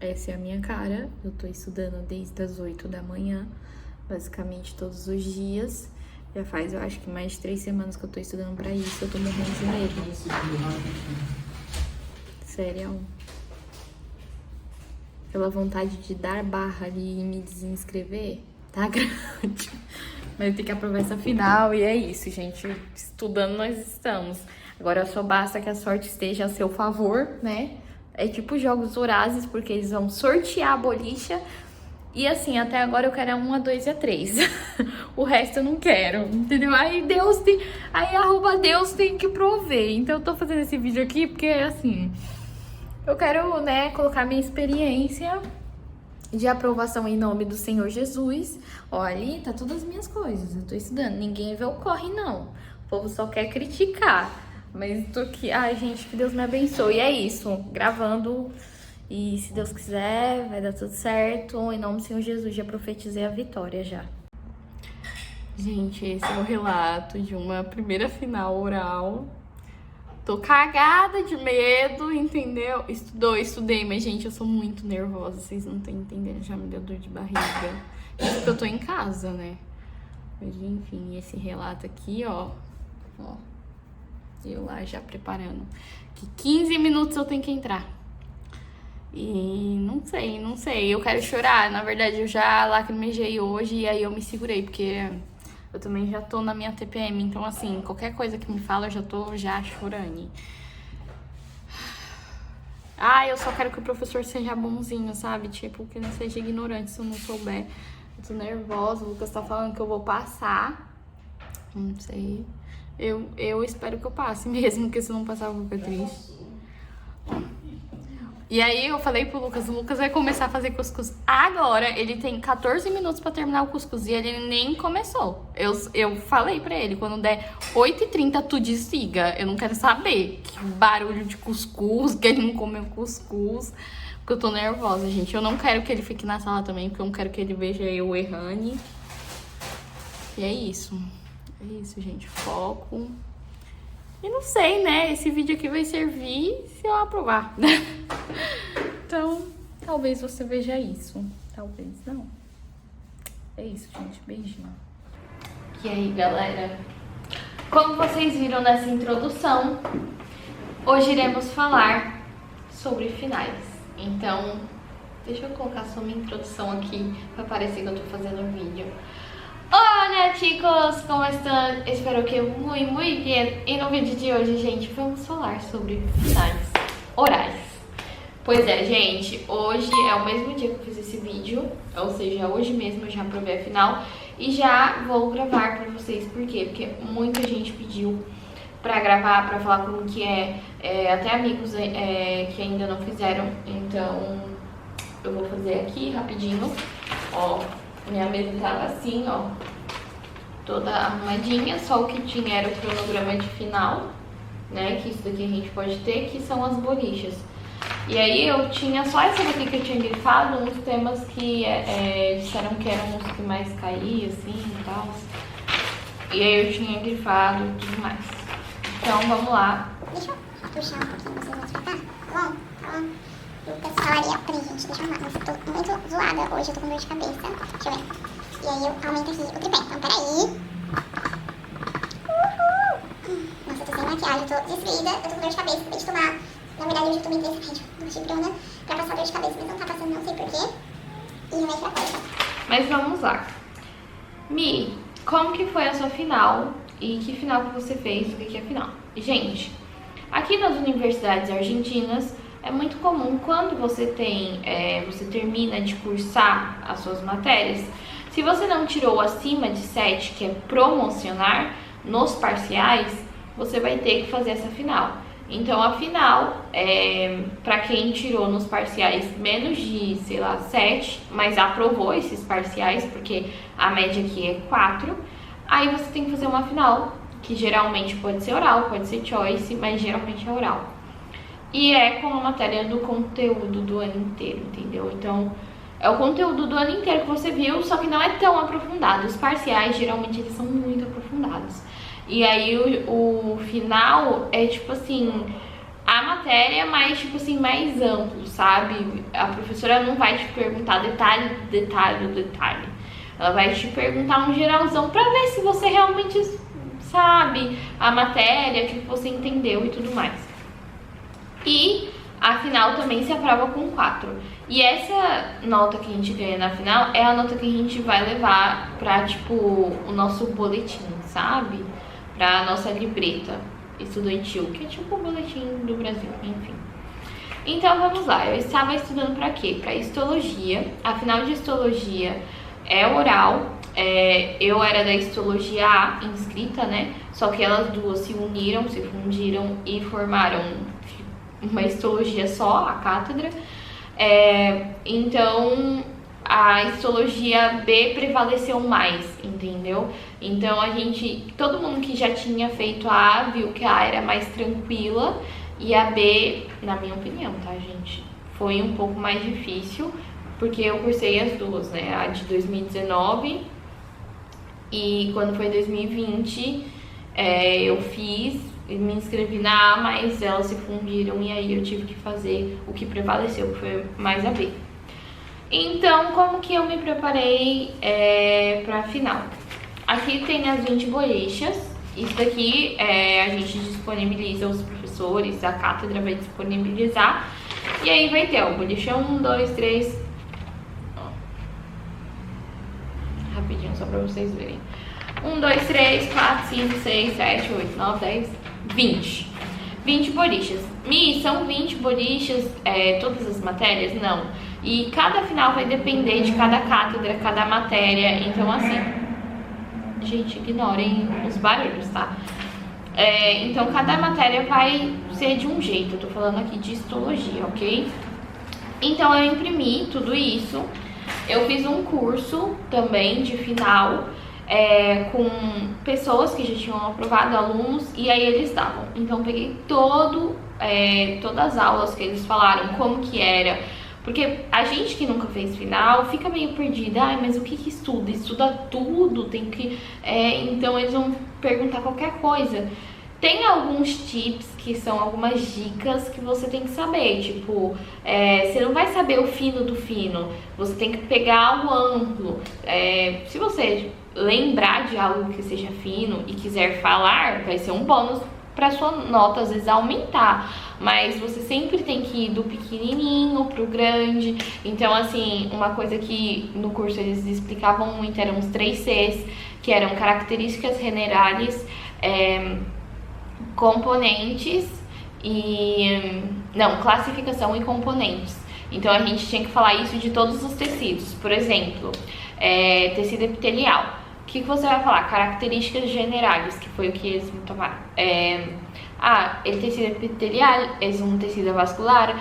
essa é a minha cara. Eu tô estudando desde as 8 da manhã, basicamente todos os dias. Já faz, eu acho que mais de 3 semanas que eu tô estudando pra isso. Eu tô morrendo de medo. Sério. Pela vontade de dar barra ali e me desinscrever, tá grande. Mas tem que aprovar essa final e é isso, gente. Estudando nós estamos. Agora só basta que a sorte esteja a seu favor, né? É tipo jogos Horazes, porque eles vão sortear a bolicha. E assim, até agora eu quero a 1, a 2 e a 3. O resto eu não quero, entendeu? Aí Deus tem que prover. Então eu tô fazendo esse vídeo aqui porque, assim, eu quero, né, colocar minha experiência de aprovação em nome do Senhor Jesus. Ó, ali tá todas as minhas coisas, eu tô estudando. Ninguém vê o corre, não. O povo só quer criticar. Mas tô aqui, ai, gente, que Deus me abençoe. E é isso, gravando. E se Deus quiser, vai dar tudo certo. Em nome do Senhor Jesus, já profetizei a vitória já. Gente, esse é o relato de uma primeira final oral. Tô cagada de medo, entendeu? Estudei, mas, gente, eu sou muito nervosa. Vocês não estão entendendo, já me deu dor de barriga. Isso porque eu tô em casa, né? Mas, enfim, esse relato aqui, ó. Eu lá já preparando. Que 15 minutos eu tenho que entrar. E não sei. Eu quero chorar. Na verdade, eu já lacrimejei hoje e aí eu me segurei, porque eu também já tô na minha TPM. Então, assim, qualquer coisa que me fala, eu já tô chorando. Eu só quero que o professor seja bonzinho, sabe? Tipo, que não seja ignorante se eu não souber. Eu tô nervosa, o Lucas tá falando que eu vou passar. Não sei. Eu espero que eu passe mesmo, porque se eu não passar eu vou ficar triste. E aí eu falei pro Lucas, o Lucas vai começar a fazer cuscuz agora. Ele tem 14 minutos pra terminar o cuscuz e ele nem começou. Eu falei pra ele, quando der 8h30 tu desliga. Eu não quero saber que barulho de cuscuz, que ele não comeu cuscuz. Porque eu tô nervosa, gente. Eu não quero que ele fique na sala também, porque eu não quero que ele veja eu errando. E é isso. É isso, gente. Foco. E não sei, né? Esse vídeo aqui vai servir se eu aprovar. Então, talvez você veja isso. Talvez não. É isso, gente. Beijinho. E aí, galera? Como vocês viram nessa introdução, hoje iremos falar sobre finais. Então, deixa eu colocar só minha introdução aqui pra parecer que eu tô fazendo um vídeo. Olá, chicos! Como estão? Espero que muito bem. E no vídeo de hoje, gente, vamos falar sobre finais orais. Pois é, gente, hoje é o mesmo dia que eu fiz esse vídeo, ou seja, hoje mesmo eu já aprovei a final e já vou gravar pra vocês. Por quê? Porque muita gente pediu pra gravar, pra falar como que até amigos que ainda não fizeram. Então, eu vou fazer aqui rapidinho, ó. Minha mesa tava assim, ó, toda arrumadinha, só o que tinha era o cronograma de final, né, que isso daqui a gente pode ter, que são as bolichas. E aí eu tinha só essa daqui que eu tinha grifado, uns temas que disseram que eram os que mais caíam, assim, e tal. E aí eu tinha grifado e tudo mais. Então, vamos lá. Deixa eu puxar um pouquinho, vocês vão escutar? Bom, Lucas falaria, peraí gente, deixa eu arrumar, mas eu tô muito zoada hoje, eu tô com dor de cabeça, deixa eu ver, e aí eu aumento aqui o tripé, então peraí. Nossa, eu tô sem maquiagem, eu tô destruída, eu tô com dor de cabeça, acabei de tomar, na verdade hoje eu tomei 3 remédios do Ciprona pra passar dor de cabeça, mas não tá passando, não sei porquê, e remédio pra coisa. Mas vamos lá. Mi, como que foi a sua final e que final que você fez, o que é final? Gente, aqui nas universidades argentinas, é muito comum quando você você termina de cursar as suas matérias, se você não tirou acima de 7, que é promocionar, nos parciais, você vai ter que fazer essa final. Então, a final, para quem tirou nos parciais menos de, sei lá, 7, mas aprovou esses parciais, porque a média aqui é 4, aí você tem que fazer uma final, que geralmente pode ser oral, pode ser choice, mas geralmente é oral. E é com a matéria do conteúdo do ano inteiro, entendeu? Então, é o conteúdo do ano inteiro que você viu, só que não é tão aprofundado. Os parciais, geralmente, eles são muito aprofundados. E aí, o final é tipo assim, a matéria, mas tipo assim, mais amplo, sabe? A professora não vai te perguntar detalhe, detalhe, detalhe. Ela vai te perguntar um geralzão pra ver se você realmente sabe a matéria, o que você entendeu e tudo mais. E a final também se aprova com 4. E essa nota que a gente ganha na final é a nota que a gente vai levar pra, tipo, o nosso boletim, sabe? Pra nossa libreta estudantil, que é tipo o boletim do Brasil, enfim. Então vamos lá, eu estava estudando pra quê? Pra histologia. A final de histologia é oral. Eu era da histologia A inscrita, né? Só que elas duas se uniram, se fundiram e formaram uma histologia só, a cátedra. Então a histologia B prevaleceu mais, entendeu? Então todo mundo que já tinha feito a A viu que a A era mais tranquila e a B, na minha opinião, tá, gente, foi um pouco mais difícil, porque eu cursei as duas, né? A de 2019 e quando foi 2020 eu me inscrevi na A, mas elas se fundiram e aí eu tive que fazer o que prevaleceu, que foi mais a B. Então, como que eu me preparei pra final? Aqui tem as 20 bolichas. Isso daqui a gente disponibiliza, os professores, a cátedra vai disponibilizar. E aí vai ter, ó, bolicha 1, 2, 3... Rapidinho, só pra vocês verem. 1, 2, 3, 4, 5, 6, 7, 8, 9, 10, 20. 20 bolichas. São 20 bolichas, todas as matérias? Não. E cada final vai depender de cada cátedra, cada matéria. Então, assim, gente, ignorem os barulhos, tá? Então, cada matéria vai ser de um jeito. Eu tô falando aqui de histologia, ok? Então, eu imprimi tudo isso. Eu fiz um curso também de final, com pessoas que já tinham aprovado, alunos, e aí eles davam. Então, peguei todas as aulas que eles falaram, como que era. Porque a gente que nunca fez final fica meio perdida. Ai, mas o que estuda? Estuda tudo, tem que... então eles vão perguntar qualquer coisa. Tem alguns tips que são algumas dicas que você tem que saber. Tipo, você não vai saber o fino do fino. Você tem que pegar algo amplo. Se você lembrar de algo que seja fino e quiser falar, vai ser um bônus para sua nota, às vezes, aumentar. Mas você sempre tem que ir do pequenininho pro grande. Então, assim, uma coisa que no curso eles explicavam muito eram os 3 Cs, que eram características generais, componentes e... Não, classificação e componentes. Então, a gente tinha que falar isso de todos os tecidos. Por exemplo, tecido epitelial. O que você vai falar? Características generais, que foi o que eles me tomaram. El tecido epitelial é um tecido vascular,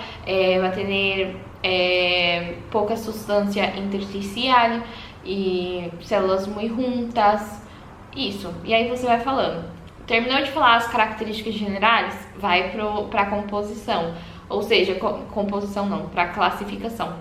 vai ter pouca substância intersticial e células muito juntas, isso. E aí você vai falando. Terminou de falar as características generais, vai para composição, ou seja, composição não, para classificação.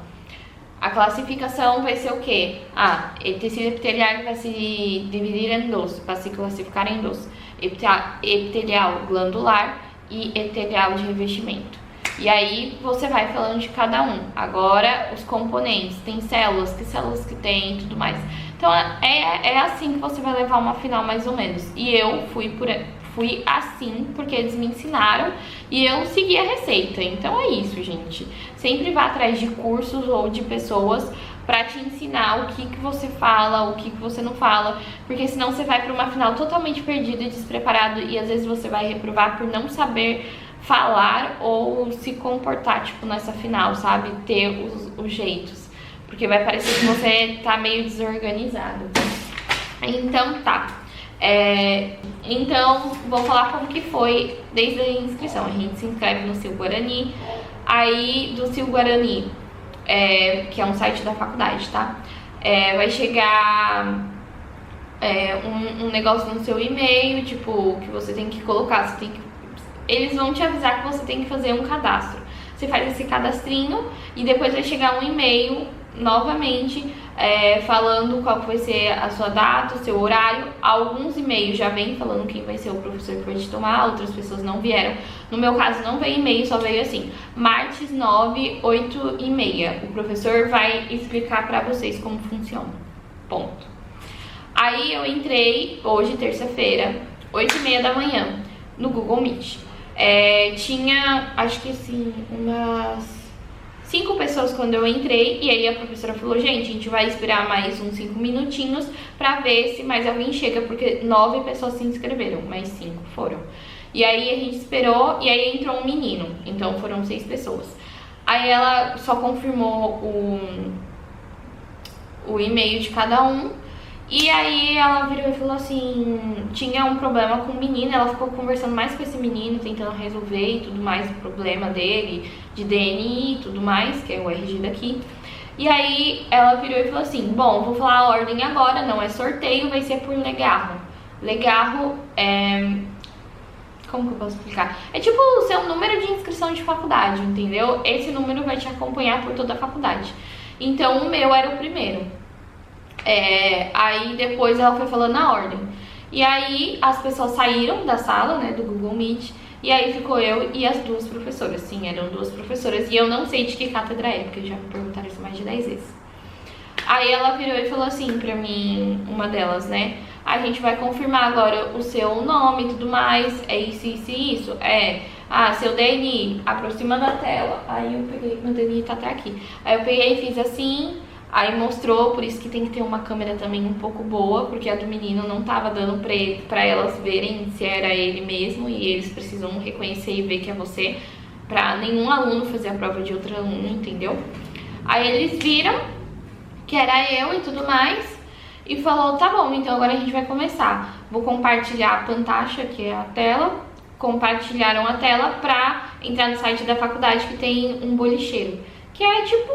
A classificação vai ser o quê? O tecido epitelial vai se dividir em dois, para se classificar em dois. Epitelial glandular e epitelial de revestimento. E aí você vai falando de cada um. Agora, os componentes, tem células que tem e tudo mais. Então, é assim que você vai levar uma final mais ou menos. E eu fui assim porque eles me ensinaram e eu segui a receita. Então é isso, gente. Sempre vá atrás de cursos ou de pessoas pra te ensinar o que você fala, o que você não fala, porque senão você vai pra uma final totalmente perdido e despreparado e às vezes você vai reprovar por não saber falar ou se comportar, tipo, nessa final, sabe? Ter os jeitos, porque vai parecer que você tá meio desorganizado. Então tá. Então, vou falar como que foi desde a inscrição. A gente se inscreve no Sil Guarani, aí do Sil Guarani, que é um site da faculdade, tá? Vai chegar um negócio no seu e-mail, tipo, que você tem que colocar, eles vão te avisar que você tem que fazer um cadastro. você faz esse cadastrinho e depois vai chegar um e-mail novamente falando qual que vai ser a sua data, o seu horário. Alguns e-mails já vêm falando quem vai ser o professor que vai te tomar, outras pessoas não vieram. No meu caso não veio e-mail, só veio assim, martes 9, 8h30. O professor vai explicar pra vocês como funciona. Ponto. Aí eu entrei hoje, terça-feira, 8h30 da manhã, no Google Meet. Tinha, acho que assim, umas 5 pessoas quando eu entrei, e aí a professora falou, gente, a gente vai esperar mais uns 5 minutinhos pra ver se mais alguém chega, porque 9 pessoas se inscreveram, mas 5 foram. E aí a gente esperou, e aí entrou um menino, então foram 6 pessoas. Aí ela só confirmou o e-mail de cada um, e aí ela virou e falou assim, tinha um problema com o menino, ela ficou conversando mais com esse menino, tentando resolver e tudo mais, o problema dele, de DNI e tudo mais, que é o RG daqui. E aí ela virou e falou assim, bom, vou falar a ordem agora, não é sorteio, vai ser por legarro. Legarro como que eu posso explicar? É tipo o seu número de inscrição de faculdade, entendeu? Esse número vai te acompanhar por toda a faculdade. Então o meu era o primeiro. Aí depois ela foi falando a ordem. E aí as pessoas saíram da sala, né, do Google Meet. E aí ficou eu e as 2 professoras. Sim, eram 2 professoras. E eu não sei de que cátedra é, porque já me perguntaram isso mais de 10 vezes. Aí ela virou e falou assim pra mim, uma delas, né, a gente vai confirmar agora o seu nome e tudo mais. É isso, isso e isso. Seu DNI, aproxima da tela. Aí eu peguei, meu DNI tá até aqui. Aí eu peguei e fiz assim. Aí mostrou, por isso que tem que ter uma câmera também um pouco boa, porque a do menino não tava dando pra elas verem se era ele mesmo, e eles precisam reconhecer e ver que é você, pra nenhum aluno fazer a prova de outro aluno, entendeu? Aí eles viram que era eu e tudo mais, e falou, tá bom, então agora a gente vai começar. Vou compartilhar a pantaxa, que é a tela, compartilharam a tela pra entrar no site da faculdade que tem um bolicheiro, que é tipo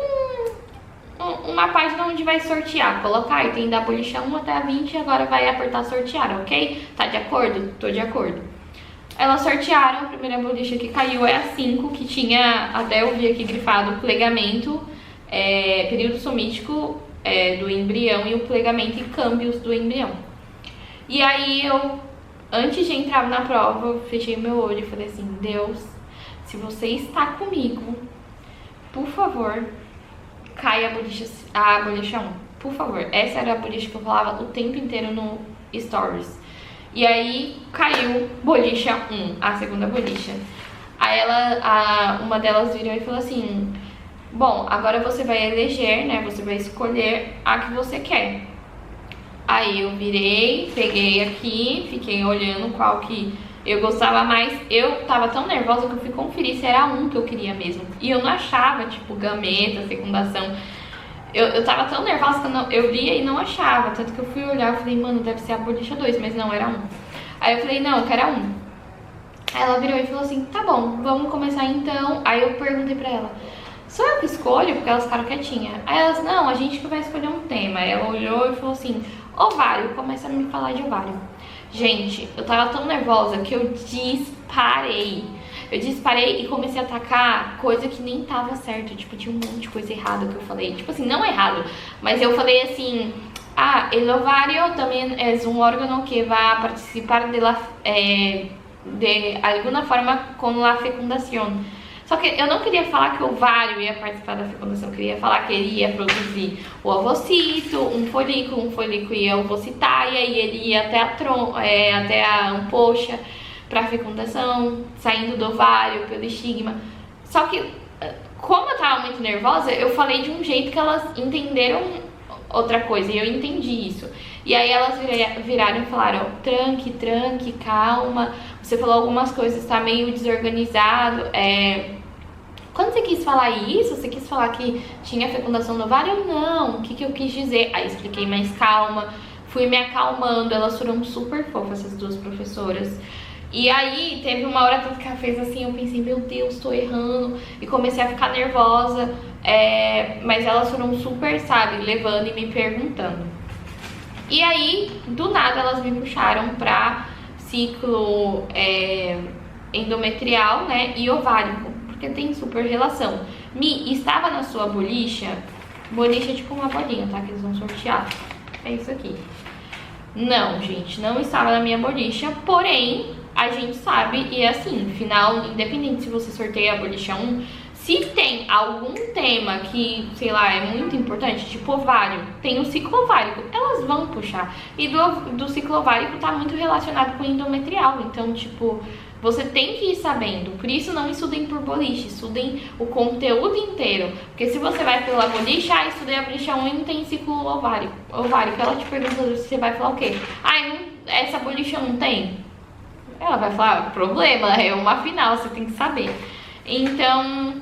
uma página onde vai sortear, colocar e tem da boliche 1 até a 20 e agora vai apertar sortear, ok? Tá de acordo? Tô de acordo. Elas sortearam, a primeira boliche que caiu é a 5, que tinha, até eu vi aqui grifado, plegamento, período somítico do embrião e o plegamento e câmbios do embrião. E aí eu, antes de entrar na prova, eu fechei meu olho e falei assim, Deus, se você está comigo, por favor, cai a boliche 1, por favor. Essa era a boliche que eu falava o tempo inteiro no Stories. E aí caiu boliche 1, a segunda boliche. Aí uma delas virou e falou assim, bom, agora você vai eleger, né, você vai escolher a que você quer. Aí eu virei, peguei aqui, fiquei olhando qual que eu gostava mais. Eu tava tão nervosa que eu fui conferir se era um que eu queria mesmo. E eu não achava, tipo, gameta, fecundação. Eu tava tão nervosa que eu lia e não achava. Tanto que eu fui olhar e falei, mano, deve ser a boliche 2, mas não, era 1. Aí eu falei, não, eu quero a 1. Aí ela virou e falou assim, tá bom, vamos começar então. Aí eu perguntei pra ela, sou eu que escolho? Porque elas ficaram quietinhas. Aí elas, não, a gente que vai escolher um tema. Aí ela olhou e falou assim, ovário, começa a me falar de ovário. Gente, eu tava tão nervosa que eu disparei. Eu disparei e comecei a atacar coisa que nem tava certo. Tipo, tinha um monte de coisa errada que eu falei. Tipo assim, não errado, mas eu falei assim, el ovario também é um órgão que vai participar de alguma forma com a fecundação. Só que eu não queria falar que o ovário ia participar da fecundação, eu queria falar que ele ia produzir o ovocito, um folículo ia ovocitar, e aí ele ia até a ampoxa para fecundação, saindo do ovário pelo estigma. Só que, como eu tava muito nervosa, eu falei de um jeito que elas entenderam outra coisa, e eu entendi isso. E aí elas viraram e falaram, tranque, calma, você falou algumas coisas, tá meio desorganizado, quando você quis falar isso, você quis falar que tinha fecundação no ovário? Não, o que eu quis dizer? Aí expliquei mais calma, fui me acalmando, elas foram super fofas, essas 2 professoras. E aí teve uma hora que ela fez assim, eu pensei, meu Deus, tô errando, e comecei a ficar nervosa, mas elas foram super, sabe, levando e me perguntando. E aí, do nada, elas me puxaram pra ciclo endometrial, né, e ovárico. porque tem super relação. Mi, estava na sua bolicha? Bolicha é tipo uma bolinha, tá? Que eles vão sortear. É isso aqui. Não, gente, não estava na minha bolicha, porém, a gente sabe, e assim, final, independente se você sorteia a bolicha 1, se tem algum tema que, sei lá, é muito importante, tipo ovário, tem o ciclo ovárico, elas vão puxar. E do ciclo ovárico tá muito relacionado com endometrial, então, tipo, você tem que ir sabendo. Por isso, não estudem por boliche, estudem o conteúdo inteiro. Porque se você vai pela boliche, estudei a bolicha 1 e não tem ciclo ovárico. Ela te pergunta se você vai falar o quê? Essa bolicha não tem? Ela vai falar, problema, é uma final, você tem que saber. Então,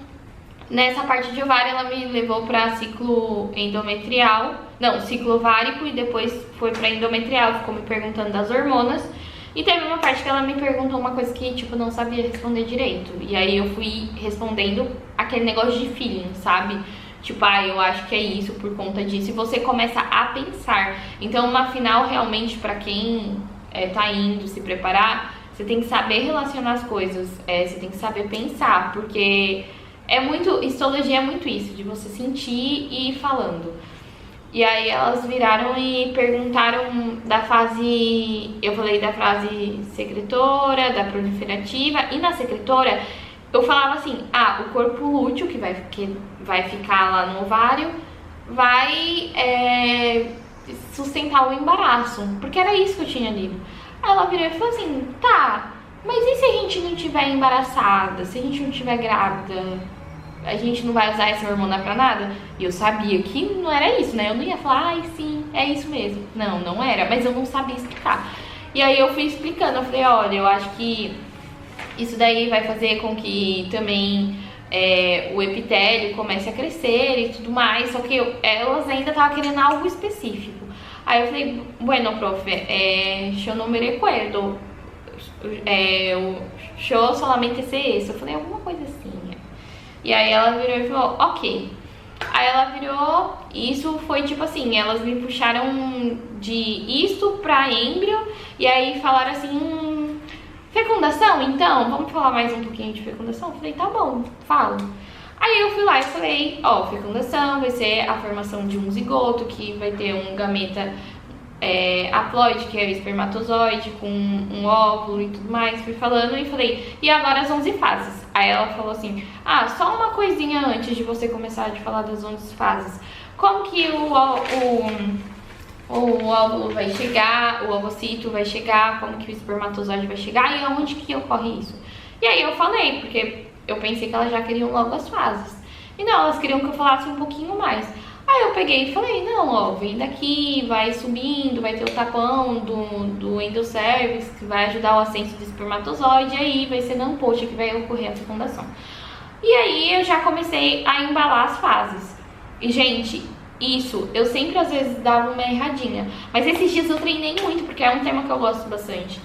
nessa parte de ovário, ela me levou pra ciclo endometrial, não, ciclo ovárico, e depois foi pra endometrial, ficou me perguntando das hormonas. E teve uma parte que ela me perguntou uma coisa que, tipo, não sabia responder direito. E aí eu fui respondendo aquele negócio de feeling, sabe? Tipo, eu acho que é isso por conta disso. E você começa a pensar. Então, uma final, realmente, pra quem tá indo se preparar, você tem que saber relacionar as coisas. Você tem que saber pensar, porque histologia é muito isso, de você sentir e ir falando. E aí elas viraram e perguntaram da fase, eu falei da fase secretora, da proliferativa, e na secretora eu falava assim, o corpo lúteo, que vai ficar lá no ovário, vai sustentar o embaraço, porque era isso que eu tinha lido. Aí ela virou e falou assim, tá, mas e se a gente não tiver embaraçada, se a gente não tiver grávida? A gente não vai usar essa hormona pra nada? E eu sabia que não era isso, né? Eu não ia falar, sim, é isso mesmo. Não, não era, mas eu não sabia explicar. E aí eu fui explicando, eu falei, olha, eu acho que isso daí vai fazer com que também o epitélio comece a crescer e tudo mais, só que elas ainda estavam querendo algo específico. Aí eu falei, bueno, profe, yo no me recuerdo, yo solamente sei isso. Eu falei, alguma coisa assim. E aí ela virou e falou, ok. Aí ela virou, isso foi tipo assim, elas me puxaram de isto pra êmbrio, e aí falaram assim, fecundação, então, vamos falar mais um pouquinho de fecundação? Eu falei, tá bom, falo. Aí eu fui lá e falei, fecundação vai ser a formação de um zigoto, que vai ter um gameta haploide, que é o espermatozoide, com um óvulo e tudo mais. Fui falando e falei, e agora as 11 fases. Aí ela falou assim, só uma coisinha antes de você começar a falar das 11 fases. Como que o óvulo vai chegar, o ovocito vai chegar, como que o espermatozoide vai chegar e aonde que ocorre isso? E aí eu falei, porque eu pensei que elas já queriam logo as fases. E não, elas queriam que eu falasse um pouquinho mais. Aí eu peguei e falei, não, vem daqui, vai subindo, vai ter o tapão do endocervix, que vai ajudar o ascenso do espermatozoide, e aí vai ser na ampoxa que vai ocorrer a fecundação. E aí eu já comecei a embalar as fases. E, gente, isso, eu sempre às vezes dava uma erradinha, mas esses dias eu treinei muito, porque é um tema que eu gosto bastante.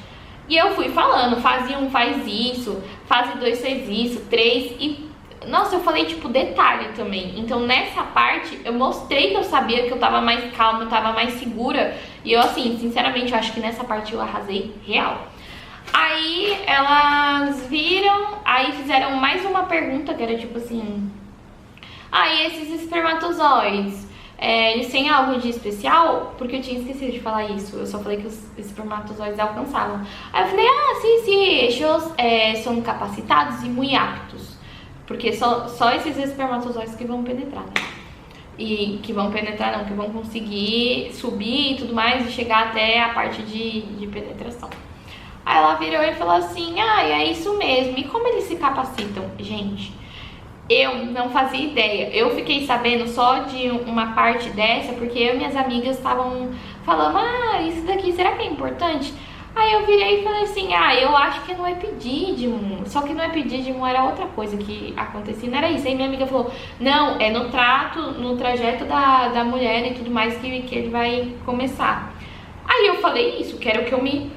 E eu fui falando, fase 1 faz isso, fase 2 faz isso, 3 e... Nossa, eu falei, tipo, detalhe também. Então, nessa parte, eu mostrei que eu sabia, que eu tava mais calma, eu tava mais segura. E eu, assim, sinceramente, eu acho que nessa parte eu arrasei real. Aí, elas viram, aí fizeram mais uma pergunta, que era tipo assim... e esses espermatozoides, eles têm algo de especial? Porque eu tinha esquecido de falar isso. Eu só falei que os espermatozoides alcançavam. Aí eu falei, sim, eles são capacitados e muito aptos. Porque só esses espermatozoides que vão penetrar, né? E que vão penetrar não, que vão conseguir subir e tudo mais e chegar até a parte de penetração. Aí ela virou e falou assim, é isso mesmo. E como eles se capacitam? Gente, eu não fazia ideia. Eu fiquei sabendo só de uma parte dessa, porque eu e minhas amigas estavam falando, isso daqui, será que é importante? Aí eu virei e falei assim, eu acho que no epidídimo, só que no epidídimo era outra coisa que acontecia, não era isso. Aí minha amiga falou, não, é no trajeto da mulher e tudo mais que ele vai começar. Aí eu falei isso, que era o que eu me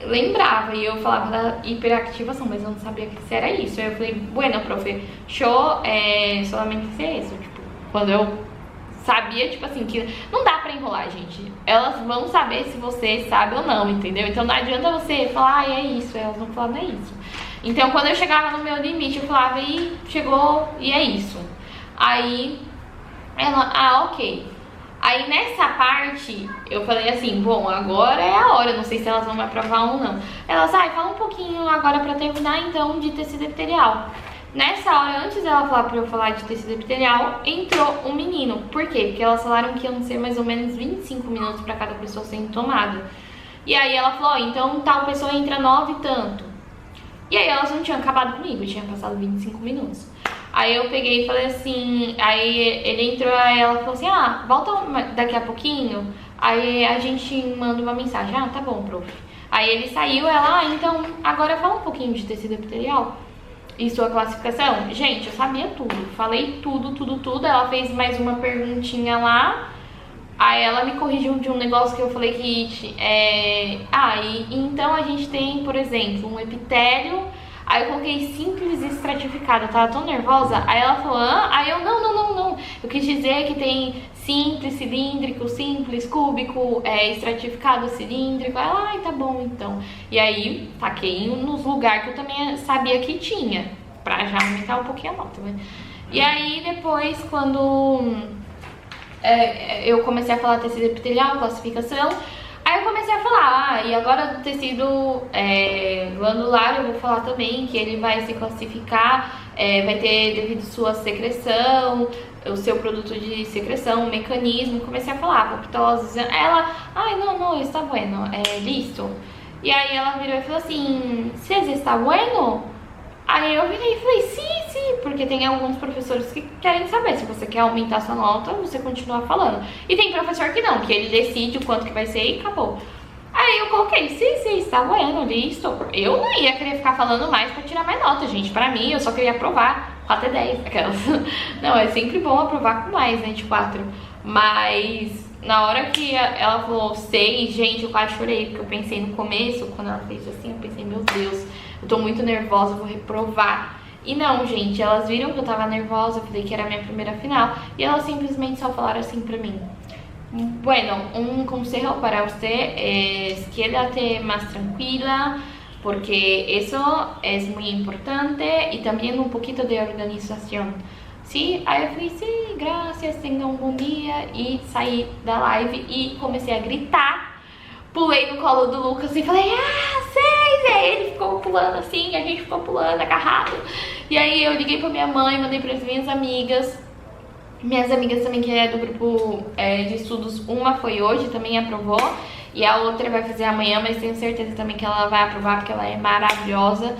lembrava, e eu falava da hiperativação, mas eu não sabia que era isso. Aí eu falei, bueno, profe, show, solamente ser isso, tipo, quando eu... sabia, tipo assim, que não dá pra enrolar, gente. Elas vão saber se você sabe ou não, entendeu? Então não adianta você falar, é isso. Elas vão falar, não é isso. Então, quando eu chegava no meu limite, eu falava, e chegou, e é isso. Aí, ela, ok. Aí, nessa parte, eu falei assim, bom, agora é a hora, não sei se elas vão me aprovar ou não. Elas, fala um pouquinho agora pra terminar, então, de tecido epitelial. Nessa hora, antes dela falar pra eu falar de tecido epitelial, entrou um menino. Por quê? Porque elas falaram que iam ser mais ou menos 25 minutos pra cada pessoa sendo tomada. E aí ela falou, então tal pessoa entra 9 e tanto. E aí elas não tinham acabado comigo, tinha passado 25 minutos. Aí eu peguei e falei assim, aí ele entrou, aí ela falou assim, volta daqui a pouquinho, aí a gente manda uma mensagem, tá bom, prof. Aí ele saiu, ela, então agora fala um pouquinho de tecido epitelial e sua classificação. Gente, eu sabia tudo, falei tudo, ela fez mais uma perguntinha lá, aí ela me corrigiu de um negócio que eu falei que, então a gente tem, por exemplo, um epitélio. Aí eu coloquei simples e estratificado, eu tava tão nervosa. Aí ela falou, aí eu, não. Eu quis dizer que tem simples, cilíndrico, simples, cúbico, estratificado, cilíndrico. Ela, tá bom então. E aí, taquei nos lugares que eu também sabia que tinha, pra já aumentar um pouquinho a nota, né? E aí, depois, quando eu comecei a falar tecido epitelial, classificação, aí eu comecei a falar, e agora do tecido glandular eu vou falar também que ele vai se classificar, vai ter devido sua secreção, o seu produto de secreção, o mecanismo. Comecei a falar, apoptose, ela, não, está bueno, listo. E aí ela virou e falou assim, ¿sí está bueno? Aí eu virei e falei, sim, porque tem alguns professores que querem saber. Se você quer aumentar sua nota, você continua falando. E tem professor que não, que ele decide o quanto que vai ser e acabou. Aí eu coloquei, sim, está bueno, listo. Eu não ia querer ficar falando mais pra tirar mais nota, gente. Pra mim, eu só queria aprovar 4 e 10, aquelas. Não, é sempre bom aprovar com mais, né, de 4. Mas na hora que ela falou 6, gente, eu quase chorei. Porque eu pensei no começo, quando ela fez assim, eu pensei, meu Deus, eu tô muito nervosa, eu vou reprovar. E não, gente, elas viram que eu tava nervosa, eu falei que era a minha primeira final. E elas simplesmente só falaram assim pra mim, bueno, un consejo para usted es quédate más tranquila, porque eso es muy importante y también un poquito de organización. Sí, aí eu falei, sim, gracias, tenha um bom dia. E saí da live e comecei a gritar. Pulei no colo do Lucas e falei, 6! Aí ele ficou pulando assim, a gente ficou pulando, agarrado. E aí eu liguei pra minha mãe, mandei pras minhas amigas. Minhas amigas também, que é do grupo de estudos, uma foi hoje, também aprovou. E a outra vai fazer amanhã, mas tenho certeza também que ela vai aprovar, porque ela é maravilhosa.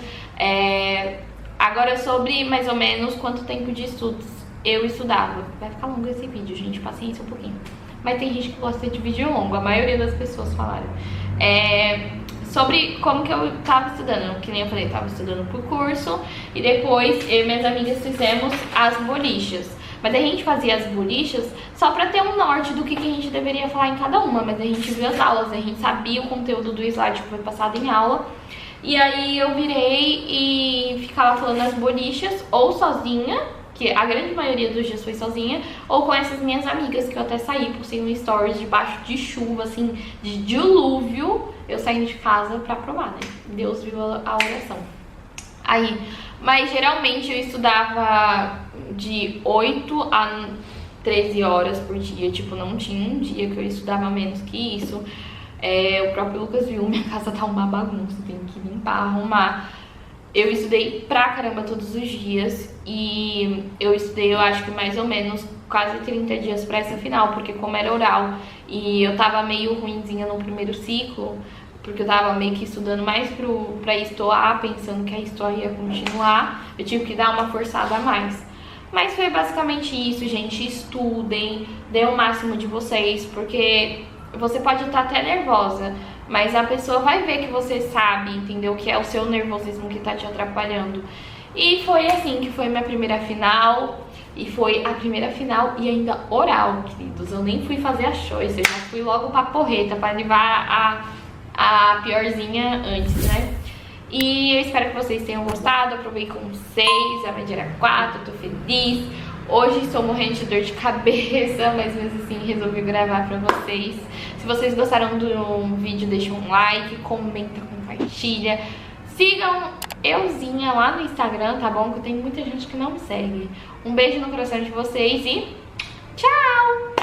Agora, sobre mais ou menos quanto tempo de estudos eu estudava. Vai ficar longo esse vídeo, gente, paciência um pouquinho. Mas tem gente que gosta de vídeo longo, a maioria das pessoas falaram. Sobre como que eu tava estudando, que nem eu falei, eu tava estudando por curso. E depois eu e minhas amigas fizemos as bolichas. Mas a gente fazia as bolichas só pra ter um norte do que a gente deveria falar em cada uma. Mas a gente viu as aulas, a gente sabia o conteúdo do slide que foi passado em aula. E aí eu virei e ficava falando as bolichas, ou sozinha, que a grande maioria dos dias foi sozinha, ou com essas minhas amigas, que eu até saí, postei no stories debaixo de chuva, assim, de dilúvio, eu saindo de casa pra provar, né? Deus viu a oração. Aí, mas geralmente eu estudava de 8 a 13 horas por dia, tipo, não tinha um dia que eu estudava menos que isso. O próprio Lucas viu, minha casa tá uma bagunça, tem que limpar, arrumar. Eu estudei pra caramba todos os dias e eu estudei, eu acho que mais ou menos quase 30 dias pra essa final, porque como era oral e eu tava meio ruinzinha no primeiro ciclo, porque eu tava meio que estudando mais pra estoar, pensando que a história ia continuar, eu tive que dar uma forçada a mais. Mas foi basicamente isso, gente. Estudem, dê o máximo de vocês, porque você pode estar até nervosa, mas a pessoa vai ver que você sabe, entendeu? Que é o seu nervosismo que tá te atrapalhando. E foi assim que foi minha primeira final. E foi a primeira final e ainda oral, queridos. Eu nem fui fazer a choice, eu já fui logo pra porreta, pra levar a piorzinha antes, né? E eu espero que vocês tenham gostado. Aprovei com 6, a média era 4, tô feliz. Hoje estou morrendo de dor de cabeça, mas mesmo assim resolvi gravar pra vocês. Se vocês gostaram do vídeo, deixa um like, comenta, compartilha. Sigam euzinha lá no Instagram, tá bom? Que tem muita gente que não me segue. Um beijo no coração de vocês e tchau!